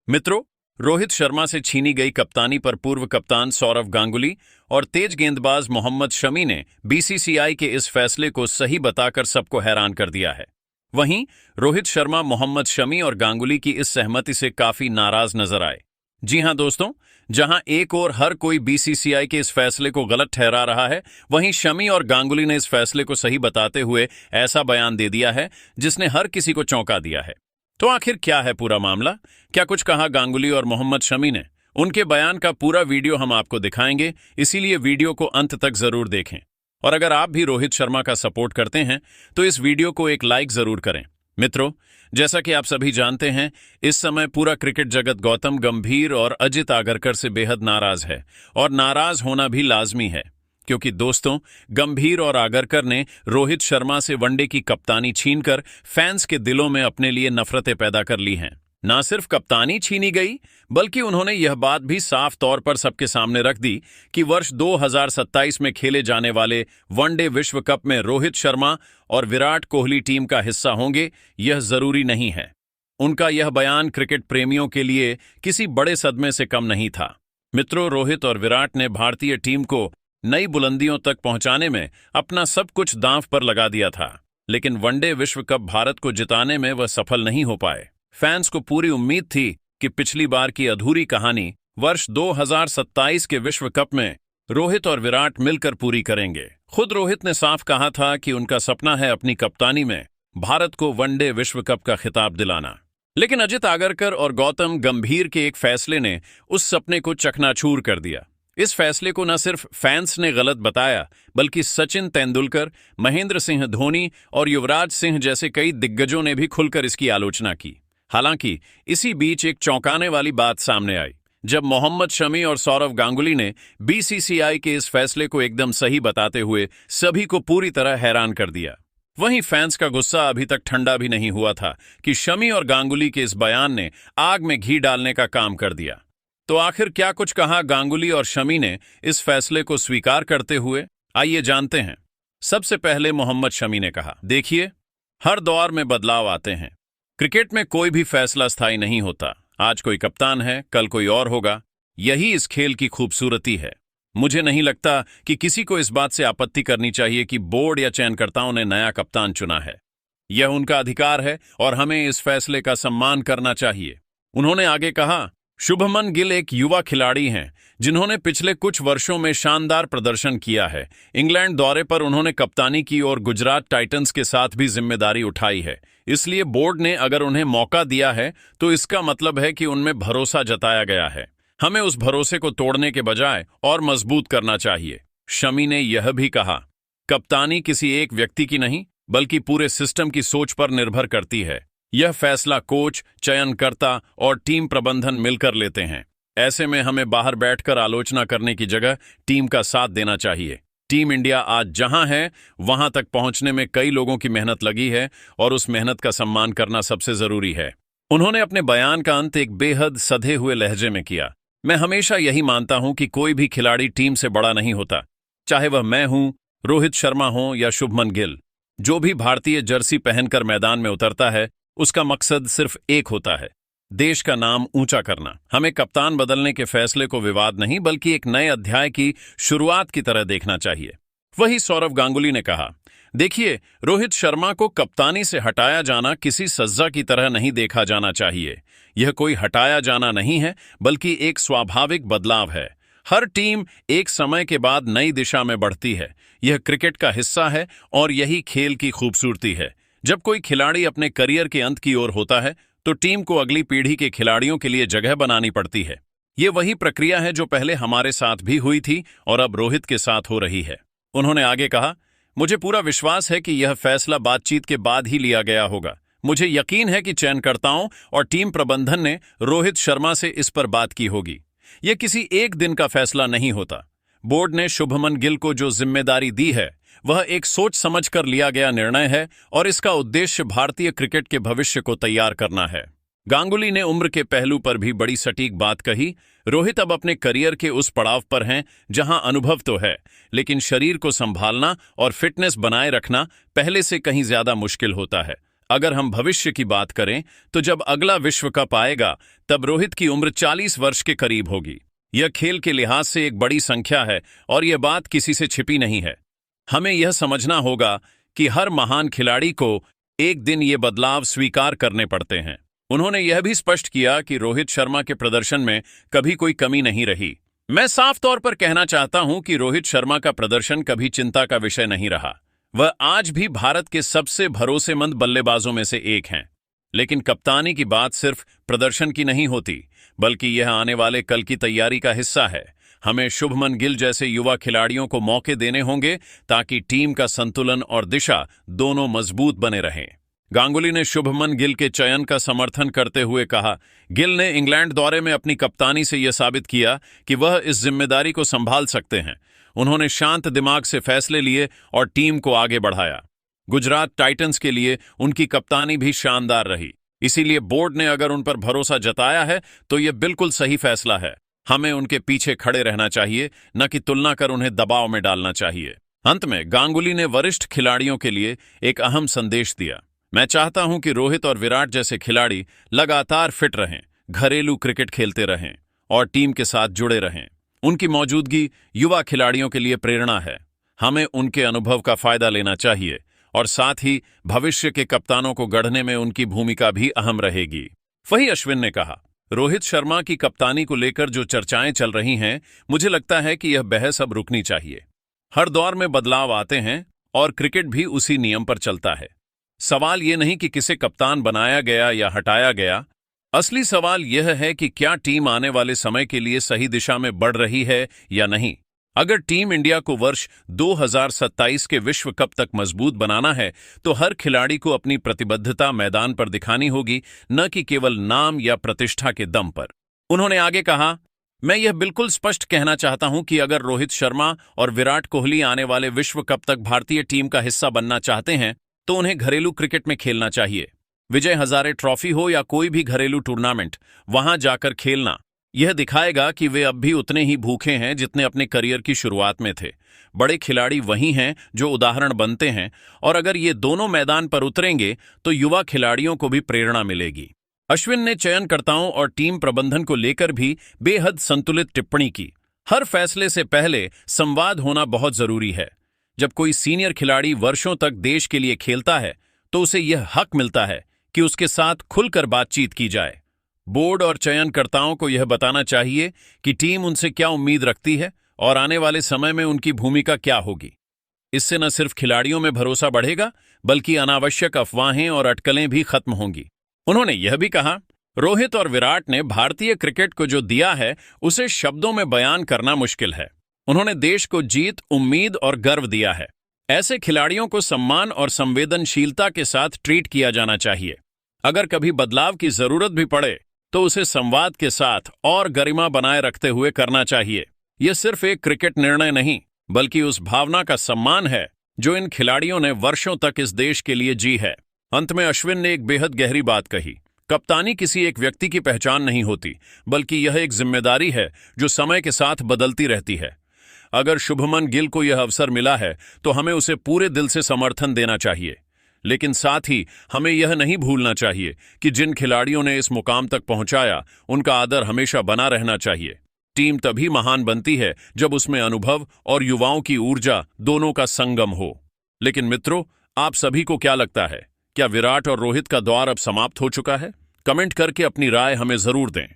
मित्रों, रोहित शर्मा से छीनी गई कप्तानी पर पूर्व कप्तान सौरव गांगुली और तेज गेंदबाज मोहम्मद शमी ने बीसीसीआई के इस फैसले को सही बताकर सबको हैरान कर दिया है। वहीं रोहित शर्मा मोहम्मद शमी और गांगुली की इस सहमति से काफी नाराज नजर आए। जी हां दोस्तों, जहां एक ओर हर कोई बीसीसीआई के इस फैसले को गलत ठहरा रहा है, वहीं शमी और गांगुली ने इस फैसले को सही बताते हुए ऐसा बयान दे दिया है जिसने हर किसी को चौंका दिया है। तो आखिर क्या है पूरा मामला? क्या कुछ कहा गांगुली और मोहम्मद शमी ने? उनके बयान का पूरा वीडियो हम आपको दिखाएंगे, इसीलिए वीडियो को अंत तक जरूर देखें। और अगर आप भी रोहित शर्मा का सपोर्ट करते हैं तो इस वीडियो को एक लाइक जरूर करें। मित्रों, जैसा कि आप सभी जानते हैं, इस समय पूरा क्रिकेट जगत गौतम गंभीर और अजित आगरकर से बेहद नाराज है, और नाराज होना भी लाजमी है, क्योंकि दोस्तों, गंभीर और आगरकर ने रोहित शर्मा से वनडे की कप्तानी छीनकर फैंस के दिलों में अपने लिए नफरतें पैदा कर ली हैं। ना सिर्फ कप्तानी छीनी गई, बल्कि उन्होंने यह बात भी साफ तौर पर सबके सामने रख दी कि वर्ष 2027 में खेले जाने वाले वनडे विश्व कप में रोहित शर्मा और विराट कोहली टीम का हिस्सा होंगे, यह जरूरी नहीं है। उनका यह बयान क्रिकेट प्रेमियों के लिए किसी बड़े सदमे से कम नहीं था। मित्रों, रोहित और विराट ने भारतीय टीम को नई बुलंदियों तक पहुंचाने में अपना सब कुछ दांव पर लगा दिया था, लेकिन वनडे विश्व कप भारत को जिताने में वह सफल नहीं हो पाए। फैंस को पूरी उम्मीद थी कि पिछली बार की अधूरी कहानी वर्ष 2027 के विश्व कप में रोहित और विराट मिलकर पूरी करेंगे। खुद रोहित ने साफ कहा था कि उनका सपना है अपनी कप्तानी में भारत को वनडे विश्व कप का खिताब दिलाना। लेकिन अजित आगरकर और गौतम गंभीर के एक फैसले ने उस सपने को चकनाचूर कर दिया। इस फैसले को न सिर्फ फैंस ने गलत बताया, बल्कि सचिन तेंदुलकर, महेंद्र सिंह धोनी और युवराज सिंह जैसे कई दिग्गजों ने भी खुलकर इसकी आलोचना की। हालांकि इसी बीच एक चौंकाने वाली बात सामने आई, जब मोहम्मद शमी और सौरव गांगुली ने बीसीसीआई के इस फैसले को एकदम सही बताते हुए सभी को पूरी तरह हैरान कर दिया। वहीं फैंस का गुस्सा अभी तक ठंडा भी नहीं हुआ था कि शमी और गांगुली के इस बयान ने आग में घी डालने का काम कर दिया। तो आखिर क्या कुछ कहा गांगुली और शमी ने इस फैसले को स्वीकार करते हुए? आइए जानते हैं। सबसे पहले मोहम्मद शमी ने कहा, देखिए, हर दौर में बदलाव आते हैं। क्रिकेट में कोई भी फैसला स्थायी नहीं होता। आज कोई कप्तान है, कल कोई और होगा। यही इस खेल की खूबसूरती है। मुझे नहीं लगता कि किसी को इस बात से आपत्ति करनी चाहिए कि बोर्ड या चयनकर्ताओं ने नया कप्तान चुना है। यह उनका अधिकार है और हमें इस फैसले का सम्मान करना चाहिए। उन्होंने आगे कहा, शुभमन गिल एक युवा खिलाड़ी हैं जिन्होंने पिछले कुछ वर्षों में शानदार प्रदर्शन किया है। इंग्लैंड दौरे पर उन्होंने कप्तानी की और गुजरात टाइटंस के साथ भी जिम्मेदारी उठाई है। इसलिए बोर्ड ने अगर उन्हें मौका दिया है तो इसका मतलब है कि उनमें भरोसा जताया गया है। हमें उस भरोसे को तोड़ने के बजाय और मजबूत करना चाहिए। शमी ने यह भी कहा, कप्तानी किसी एक व्यक्ति की नहीं, बल्कि पूरे सिस्टम की सोच पर निर्भर करती है। यह फैसला कोच, चयनकर्ता और टीम प्रबंधन मिलकर लेते हैं। ऐसे में हमें बाहर बैठकर आलोचना करने की जगह टीम का साथ देना चाहिए। टीम इंडिया आज जहां है, वहां तक पहुंचने में कई लोगों की मेहनत लगी है, और उस मेहनत का सम्मान करना सबसे जरूरी है। उन्होंने अपने बयान का अंत एक बेहद सधे हुए लहजे में किया। मैं हमेशा यही मानता हूं कि कोई भी खिलाड़ी टीम से बड़ा नहीं होता, चाहे वह मैं हूं, रोहित शर्मा हो या शुभमन गिल। जो भी भारतीय जर्सी पहनकर मैदान में उतरता है, उसका मकसद सिर्फ एक होता है, देश का नाम ऊंचा करना। हमें कप्तान बदलने के फैसले को विवाद नहीं, बल्कि एक नए अध्याय की शुरुआत की तरह देखना चाहिए। वही सौरव गांगुली ने कहा, देखिए, रोहित शर्मा को कप्तानी से हटाया जाना किसी सज्जा की तरह नहीं देखा जाना चाहिए। यह कोई हटाया जाना नहीं है, बल्कि एक स्वाभाविक बदलाव है। हर टीम एक समय के बाद नई दिशा में बढ़ती है। यह क्रिकेट का हिस्सा है और यही खेल की खूबसूरती है। जब कोई खिलाड़ी अपने करियर के अंत की ओर होता है, तो टीम को अगली पीढ़ी के खिलाड़ियों के लिए जगह बनानी पड़ती है। ये वही प्रक्रिया है जो पहले हमारे साथ भी हुई थी और अब रोहित के साथ हो रही है। उन्होंने आगे कहा, मुझे पूरा विश्वास है कि यह फैसला बातचीत के बाद ही लिया गया होगा। मुझे यकीन है कि चयनकर्ताओं और टीम प्रबंधन ने रोहित शर्मा से इस पर बात की होगी। यह किसी एक दिन का फैसला नहीं होता। बोर्ड ने शुभमन गिल को जो जिम्मेदारी दी है, वह एक सोच समझकर लिया गया निर्णय है, और इसका उद्देश्य भारतीय क्रिकेट के भविष्य को तैयार करना है। गांगुली ने उम्र के पहलू पर भी बड़ी सटीक बात कही। रोहित अब अपने करियर के उस पड़ाव पर हैं जहां अनुभव तो है, लेकिन शरीर को संभालना और फिटनेस बनाए रखना पहले से कहीं ज्यादा मुश्किल होता है। अगर हम भविष्य की बात करें तो जब अगला विश्व कप आएगा तब रोहित की उम्र 40 वर्ष के करीब होगी। यह खेल के लिहाज से एक बड़ी संख्या है और यह बात किसी से छिपी नहीं है। हमें यह समझना होगा कि हर महान खिलाड़ी को एक दिन ये बदलाव स्वीकार करने पड़ते हैं। उन्होंने यह भी स्पष्ट किया कि रोहित शर्मा के प्रदर्शन में कभी कोई कमी नहीं रही। मैं साफ तौर पर कहना चाहता हूं कि रोहित शर्मा का प्रदर्शन कभी चिंता का विषय नहीं रहा। वह आज भी भारत के सबसे भरोसेमंद बल्लेबाजों में से एक हैं। लेकिन कप्तानी की बात सिर्फ प्रदर्शन की नहीं होती, बल्कि यह आने वाले कल की तैयारी का हिस्सा है। हमें शुभमन गिल जैसे युवा खिलाड़ियों को मौके देने होंगे ताकि टीम का संतुलन और दिशा दोनों मजबूत बने रहें। गांगुली ने शुभमन गिल के चयन का समर्थन करते हुए कहा, गिल ने इंग्लैंड दौरे में अपनी कप्तानी से यह साबित किया कि वह इस जिम्मेदारी को संभाल सकते हैं। उन्होंने शांत दिमाग से फैसले लिए और टीम को आगे बढ़ाया। गुजरात टाइटंस के लिए उनकी कप्तानी भी शानदार रही, इसीलिए बोर्ड ने अगर उन पर भरोसा जताया है तो यह बिल्कुल सही फैसला है। हमें उनके पीछे खड़े रहना चाहिए, न कि तुलना कर उन्हें दबाव में डालना चाहिए। अंत में गांगुली ने वरिष्ठ खिलाड़ियों के लिए एक अहम संदेश दिया। मैं चाहता हूं कि रोहित और विराट जैसे खिलाड़ी लगातार फिट रहें, घरेलू क्रिकेट खेलते रहें और टीम के साथ जुड़े रहें। उनकी मौजूदगी युवा खिलाड़ियों के लिए प्रेरणा है। हमें उनके अनुभव का फायदा लेना चाहिए और साथ ही भविष्य के कप्तानों को गढ़ने में उनकी भूमिका भी अहम रहेगी। वहीं अश्विन ने कहा, रोहित शर्मा की कप्तानी को लेकर जो चर्चाएं चल रही हैं, मुझे लगता है कि यह बहस अब रुकनी चाहिए। हर दौर में बदलाव आते हैं और क्रिकेट भी उसी नियम पर चलता है। सवाल यह नहीं कि किसे कप्तान बनाया गया या हटाया गया। असली सवाल यह है कि क्या टीम आने वाले समय के लिए सही दिशा में बढ़ रही है या नहीं। अगर टीम इंडिया को वर्ष 2027 के विश्व कप तक मजबूत बनाना है तो हर खिलाड़ी को अपनी प्रतिबद्धता मैदान पर दिखानी होगी, न कि केवल नाम या प्रतिष्ठा के दम पर। उन्होंने आगे कहा, मैं यह बिल्कुल स्पष्ट कहना चाहता हूं कि अगर रोहित शर्मा और विराट कोहली आने वाले विश्व कप तक भारतीय टीम का हिस्सा बनना चाहते हैं तो उन्हें घरेलू क्रिकेट में खेलना चाहिए। विजय हजारे ट्रॉफी हो या कोई भी घरेलू टूर्नामेंट, वहां जाकर खेलना यह दिखाएगा कि वे अब भी उतने ही भूखे हैं जितने अपने करियर की शुरुआत में थे। बड़े खिलाड़ी वही हैं जो उदाहरण बनते हैं, और अगर ये दोनों मैदान पर उतरेंगे तो युवा खिलाड़ियों को भी प्रेरणा मिलेगी। अश्विन ने चयनकर्ताओं और टीम प्रबंधन को लेकर भी बेहद संतुलित टिप्पणी की। हर फैसले से पहले संवाद होना बहुत जरूरी है। जब कोई सीनियर खिलाड़ी वर्षों तक देश के लिए खेलता है तो उसे यह हक मिलता है कि उसके साथ खुलकर बातचीत की जाए। बोर्ड और चयनकर्ताओं को यह बताना चाहिए कि टीम उनसे क्या उम्मीद रखती है और आने वाले समय में उनकी भूमिका क्या होगी। इससे न सिर्फ खिलाड़ियों में भरोसा बढ़ेगा, बल्कि अनावश्यक अफवाहें और अटकलें भी खत्म होंगी। उन्होंने यह भी कहा, रोहित और विराट ने भारतीय क्रिकेट को जो दिया है उसे शब्दों में बयान करना मुश्किल है। उन्होंने देश को जीत, उम्मीद और गर्व दिया है। ऐसे खिलाड़ियों को सम्मान और संवेदनशीलता के साथ ट्रीट किया जाना चाहिए। अगर कभी बदलाव की जरूरत भी पड़े तो उसे संवाद के साथ और गरिमा बनाए रखते हुए करना चाहिए। यह सिर्फ एक क्रिकेट निर्णय नहीं, बल्कि उस भावना का सम्मान है जो इन खिलाड़ियों ने वर्षों तक इस देश के लिए जी है। अंत में अश्विन ने एक बेहद गहरी बात कही, कप्तानी किसी एक व्यक्ति की पहचान नहीं होती, बल्कि यह एक जिम्मेदारी है जो समय के साथ बदलती रहती है। अगर शुभमन गिल को यह अवसर मिला है तो हमें उसे पूरे दिल से समर्थन देना चाहिए, लेकिन साथ ही हमें यह नहीं भूलना चाहिए कि जिन खिलाड़ियों ने इस मुकाम तक पहुंचाया उनका आदर हमेशा बना रहना चाहिए। टीम तभी महान बनती है जब उसमें अनुभव और युवाओं की ऊर्जा दोनों का संगम हो। लेकिन मित्रों, आप सभी को क्या लगता है, क्या विराट और रोहित का दौर अब समाप्त हो चुका है? कमेंट करके अपनी राय हमें जरूर दें।